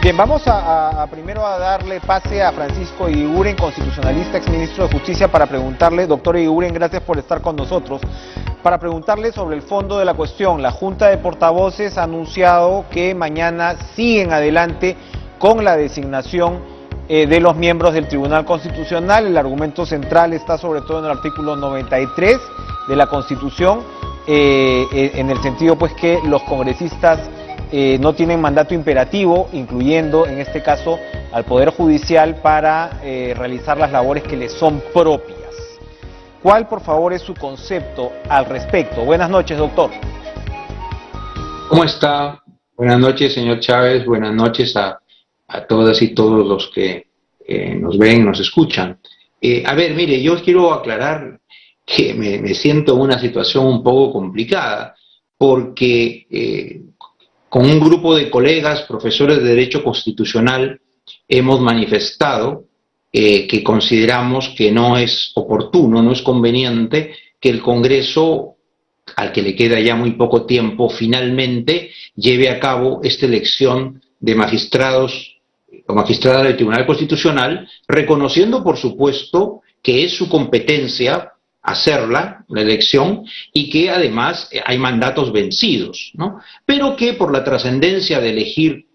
Bien, vamos primero a darle pase a Francisco Eguiguren, constitucionalista, exministro de Justicia, para preguntarle, doctor Eguiguren, gracias por estar con nosotros, para preguntarle sobre el fondo de la cuestión. La Junta de Portavoces ha anunciado que mañana siguen adelante con la designación de los miembros del Tribunal Constitucional. El argumento central está sobre todo en el artículo 93 de la Constitución, en el sentido pues que los congresistas no tienen mandato imperativo, incluyendo en este caso al Poder Judicial para realizar las labores que les son propias. ¿Cuál, por favor, es su concepto al respecto? Buenas noches, doctor. ¿Cómo está? Buenas noches, señor Chávez. Buenas noches a todas y todos los que nos ven, nos escuchan. A ver, mire, yo quiero aclarar que me siento en una situación un poco complicada, porque con un grupo de colegas, profesores de Derecho Constitucional, hemos manifestado que consideramos que no es oportuno, no es conveniente que el Congreso, al que le queda ya muy poco tiempo, finalmente lleve a cabo esta elección de magistrados o magistradas del Tribunal Constitucional, reconociendo, por supuesto, que es su competencia hacerla, la elección, y que además hay mandatos vencidos, ¿no? Pero que por la trascendencia de elegir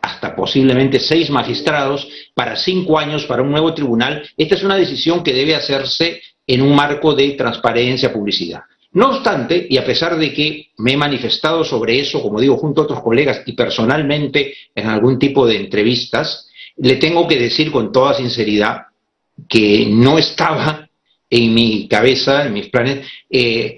hasta posiblemente 6 magistrados para 5 años para un nuevo tribunal, esta es una decisión que debe hacerse en un marco de transparencia, publicidad. No obstante, y a pesar de que me he manifestado sobre eso, como digo, junto a otros colegas y personalmente en algún tipo de entrevistas, le tengo que decir con toda sinceridad que no estaba en mi cabeza, en mis planes,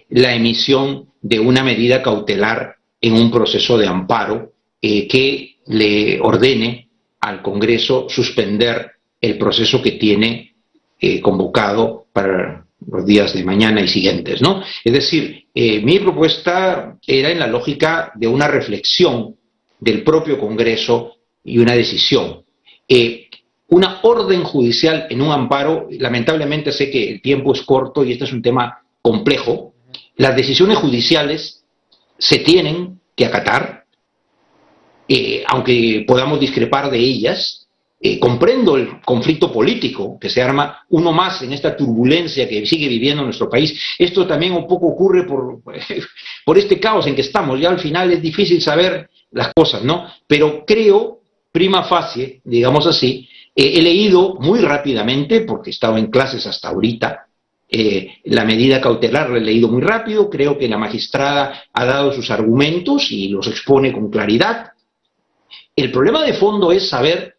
la emisión de una medida cautelar en un proceso de amparo que le ordene al Congreso suspender el proceso que tiene convocado para los días de mañana y siguientes, ¿no? Es decir, mi propuesta era en la lógica de una reflexión del propio Congreso y una decisión. Una orden judicial en un amparo, lamentablemente sé que el tiempo es corto y este es un tema complejo, las decisiones judiciales se tienen que acatar, aunque podamos discrepar de ellas. Comprendo el conflicto político que se arma, uno más en esta turbulencia que sigue viviendo nuestro país. Esto también un poco ocurre por este caos en que estamos, ya al final es difícil saber las cosas, ¿no? Pero creo, prima facie, digamos así, he leído muy rápidamente, porque he estado en clases hasta ahorita, la medida cautelar la he leído muy rápido, creo que la magistrada ha dado sus argumentos y los expone con claridad. El problema de fondo es saber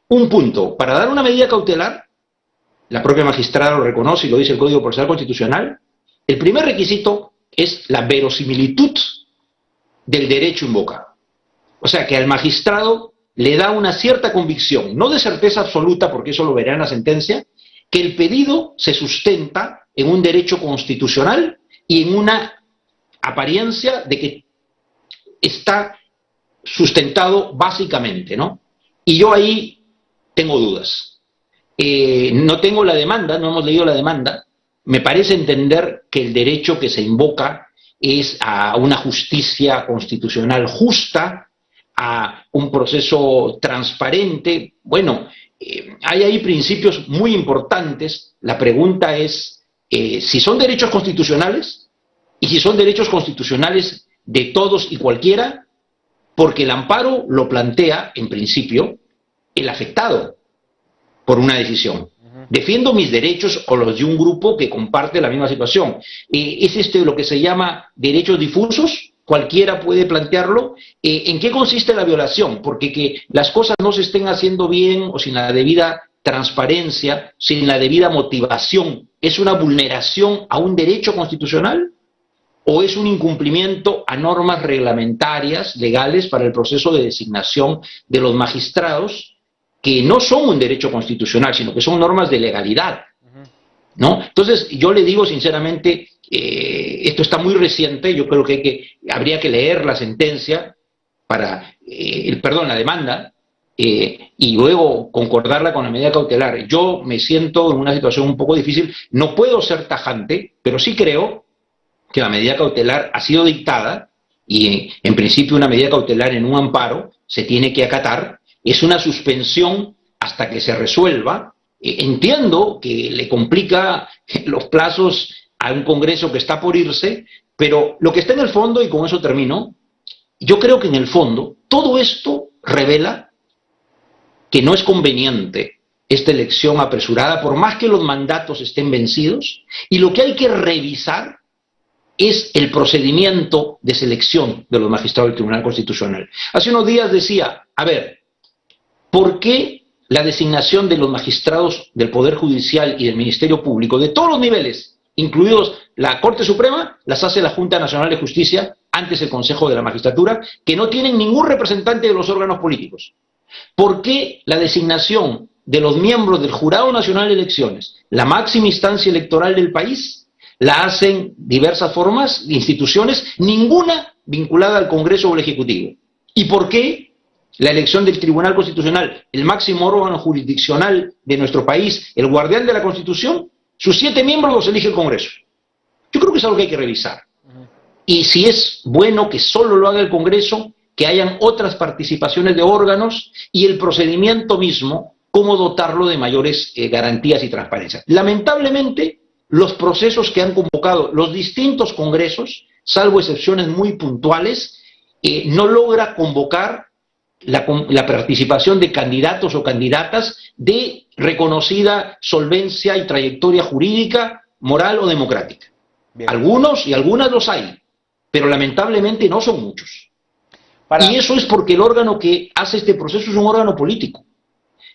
un punto. Para dar una medida cautelar, la propia magistrada lo reconoce y lo dice el Código Procesal Constitucional, el primer requisito es la verosimilitud del derecho invocado. O sea, que al magistrado le da una cierta convicción, no de certeza absoluta, porque eso lo verá en la sentencia, que el pedido se sustenta en un derecho constitucional y en una apariencia de que está sustentado básicamente, ¿no? Y yo ahí tengo dudas. No tengo la demanda, no hemos leído la demanda. Me parece entender que el derecho que se invoca es a una justicia constitucional justa, a un proceso transparente. Bueno, hay ahí principios muy importantes. La pregunta es si son derechos constitucionales y si son derechos constitucionales de todos y cualquiera, porque el amparo lo plantea, en principio, el afectado por una decisión. Defiendo mis derechos o los de un grupo que comparte la misma situación. ¿Es lo que se llama derechos difusos? Cualquiera puede plantearlo. ¿En qué consiste la violación? Porque que las cosas no se estén haciendo bien o sin la debida transparencia, sin la debida motivación, ¿es una vulneración a un derecho constitucional? ¿O es un incumplimiento a normas reglamentarias, legales, para el proceso de designación de los magistrados, que no son un derecho constitucional, sino que son normas de legalidad, ¿no? Entonces, yo le digo sinceramente, esto está muy reciente, yo creo que habría que leer la sentencia, la demanda, y luego concordarla con la medida cautelar. Yo me siento en una situación un poco difícil, no puedo ser tajante, pero sí creo que la medida cautelar ha sido dictada y en principio una medida cautelar en un amparo se tiene que acatar, es una suspensión hasta que se resuelva. Entiendo que le complica los plazos a un Congreso que está por irse, pero lo que está en el fondo, y con eso termino, yo creo que en el fondo todo esto revela que no es conveniente esta elección apresurada, por más que los mandatos estén vencidos, y lo que hay que revisar es el procedimiento de selección de los magistrados del Tribunal Constitucional. Hace unos días decía, a ver, ¿por qué la designación de los magistrados del Poder Judicial y del Ministerio Público, de todos los niveles, incluidos la Corte Suprema, las hace la Junta Nacional de Justicia, antes el Consejo de la Magistratura, que no tienen ningún representante de los órganos políticos? ¿Por qué la designación de los miembros del Jurado Nacional de Elecciones, la máxima instancia electoral del país, la hacen diversas formas, instituciones, ninguna vinculada al Congreso o al Ejecutivo? ¿Y por qué la elección del Tribunal Constitucional, el máximo órgano jurisdiccional de nuestro país, el guardián de la Constitución, sus 7 miembros los elige el Congreso? Yo creo que es algo que hay que revisar. Y si es bueno que solo lo haga el Congreso, que hayan otras participaciones de órganos y el procedimiento mismo, cómo dotarlo de mayores garantías y transparencia. Lamentablemente, los procesos que han convocado los distintos congresos, salvo excepciones muy puntuales, no logra convocar la participación de candidatos o candidatas de reconocida solvencia y trayectoria jurídica, moral o democrática. Bien. Algunos y algunas los hay, pero lamentablemente no son muchos. Y eso es porque el órgano que hace este proceso es un órgano político.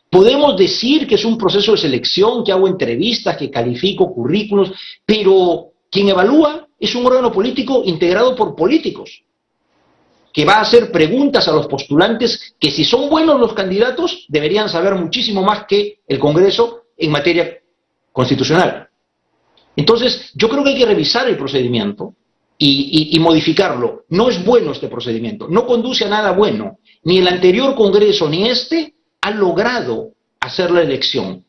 Podemos decir que es un proceso de selección, que hago entrevistas, que califico currículos, pero quien evalúa es un órgano político integrado por políticos, que va a hacer preguntas a los postulantes que, si son buenos los candidatos, deberían saber muchísimo más que el Congreso en materia constitucional. Entonces, yo creo que hay que revisar el procedimiento y modificarlo. No es bueno este procedimiento, no conduce a nada bueno. Ni el anterior Congreso ni este ha logrado hacer la elección.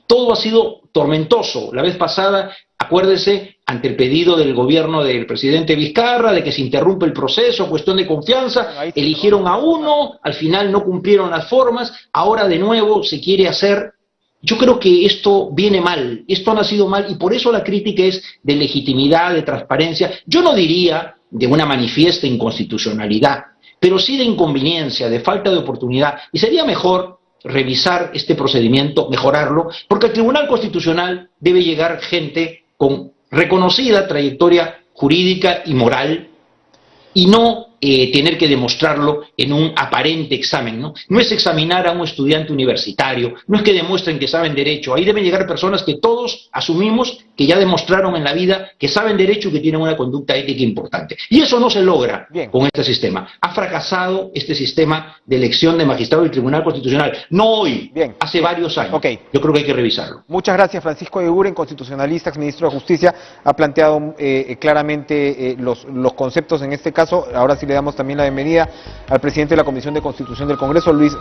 Todo ha sido tormentoso. La vez pasada, acuérdese, ante el pedido del gobierno del presidente Vizcarra de que se interrumpe el proceso, cuestión de confianza, eligieron a uno, al final no cumplieron las formas, ahora de nuevo se quiere hacer. Yo creo que esto viene mal, esto ha nacido mal, y por eso la crítica es de legitimidad, de transparencia. Yo no diría de una manifiesta inconstitucionalidad, pero sí de inconveniencia, de falta de oportunidad, y sería mejor revisar este procedimiento, mejorarlo, porque al Tribunal Constitucional debe llegar gente con reconocida trayectoria jurídica y moral, y no tener que demostrarlo en un aparente examen, ¿no? No es examinar a un estudiante universitario, no es que demuestren que saben derecho, ahí deben llegar personas que todos asumimos que ya demostraron en la vida que saben derecho y que tienen una conducta ética importante. Y eso no se logra con este sistema. Ha fracasado este sistema de elección de magistrados del Tribunal Constitucional. No hoy, hace varios años. Yo creo que hay que revisarlo. Muchas gracias, Francisco Eguiguren, constitucionalista, exministro de Justicia. Ha planteado claramente los conceptos en este caso. Ahora sí le damos también la bienvenida al presidente de la Comisión de Constitución del Congreso, Luis